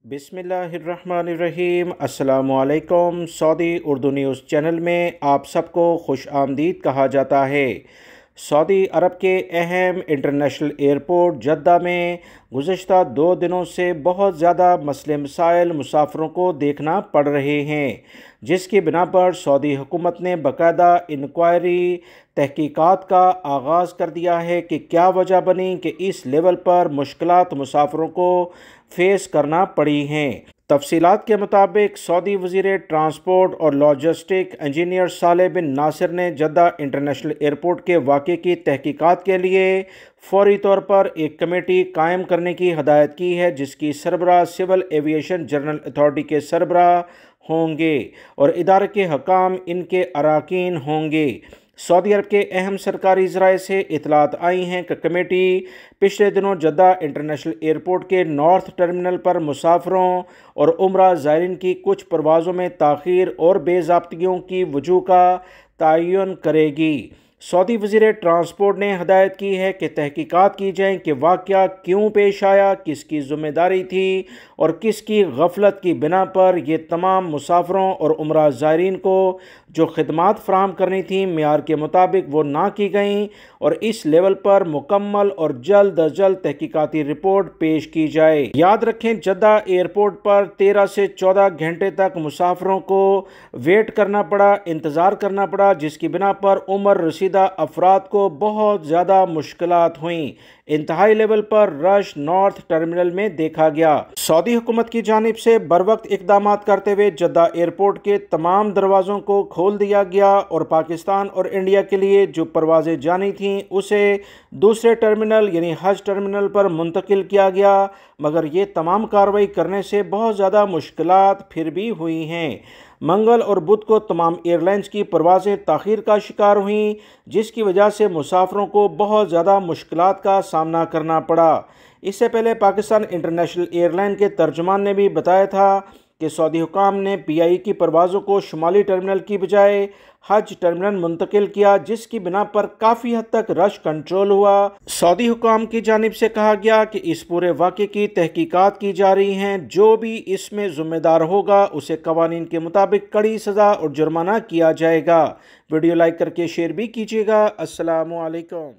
बिस्मिल्लाहिर्रहमानिर्रहीम। अस्सलामुअलैकुम। Saudi Urdu news channel में आप सबको खुश आमदीद कहा जाता है। सऊदी अरब के अहम इंटरनेशनल एयरपोर्ट जद्दा में गुज़श्ता 2 दिनों से बहुत ज़्यादा मसले मसाइल मुसाफिरों को देखना पड़ रहे हैं, जिसकी बिना पर सऊदी हुकूमत ने बाकायदा इंक्वायरी तहकीकात का आगाज़ कर दिया है कि क्या वजह बनी कि इस लेवल पर मुश्किलात मुसाफिरों को फेस करना पड़ी हैं। तफसीलात के मुताबिक सऊदी वज़ीर ट्रांसपोर्ट और लॉजिस्टिक इंजीनियर सालेह बिन नासिर ने जद्दा इंटरनेशनल एयरपोर्ट के वाक़े की तहकीकात के लिए फौरी तौर पर एक कमेटी कायम करने की हदायत की है, जिसकी सरबराह सिविल एविएशन जनरल अथॉरिटी के सरबराह होंगे और इदारे के हकाम इनके अराकीन होंगे। सऊदी अरब के अहम सरकारी ज़राए से इतलात आई हैं कि कमेटी पिछले दिनों जद्दा इंटरनेशनल एयरपोर्ट के नॉर्थ टर्मिनल पर मुसाफिरों और उम्रा ज़ायरीन की कुछ परवाज़ों में ताख़ीर और बेज़ाब्तियों की वजूह का तयन करेगी। सऊदी वज़ीर ट्रांसपोर्ट ने हदायत की है कि तहकीकात की जाए कि वाक़या क्यों पेश आया, किसकी ज़िम्मेदारी थी और किसकी गफलत की बिना पर ये तमाम मुसाफिरों और उम्रा ज़ायरीन को जो खिदमात फ़राहम करनी थी मेयार के मुताबिक वो ना की गई और इस लेवल पर मुकम्मल और जल्द अज जल्द तहकीकाती रिपोर्ट पेश की जाए। याद रखें, जद्दा एयरपोर्ट पर 13 से 14 घंटे तक मुसाफिरों को वेट करना पड़ा, इंतज़ार करना पड़ा, जिसकी बिना पर उम्र रसीदा अफराद को बहुत ज़्यादा मुश्किलात हुई। इंतहाई लेवल पर रश नॉर्थ टर्मिनल में देखा गया। सऊदी हुकूमत की जानिब से बरवक्त इक़दाम करते हुए जद्दा एयरपोर्ट के तमाम दरवाज़ों को खोल दिया गया और पाकिस्तान और इंडिया के लिए जो परवाज़ें जानी थीं उसे दूसरे टर्मिनल यानी हज टर्मिनल पर मुंतकिल किया गया, मगर ये तमाम कार्रवाई करने से बहुत ज़्यादा मुश्किलात फिर भी हुई हैं। मंगल और बुध को तमाम एयरलाइंस की परवाज़ें ताख़ीर का शिकार हुईं, जिसकी वजह से मुसाफिरों को बहुत ज़्यादा मुश्किलात का सामना करना पड़ा। इससे पहले पाकिस्तान इंटरनेशनल एयरलाइन के तर्जुमान ने भी बताया था कि सऊदी हुकाम ने PI की परवाज़ों को शुमाली टर्मिनल की बजाय हज टर्मिनल मुंतकिल किया, जिसकी बिना पर काफ़ी हद तक रश कंट्रोल हुआ। सऊदी हुकाम की जानिब से कहा गया कि इस पूरे वाक़े की तहकीकात की जा रही हैं, जो भी इसमें ज़िम्मेदार होगा उसे कवानीन के मुताबिक कड़ी सज़ा और जुर्माना किया जाएगा। वीडियो लाइक करके शेयर भी कीजिएगा। अस्सलामु अलैकुम।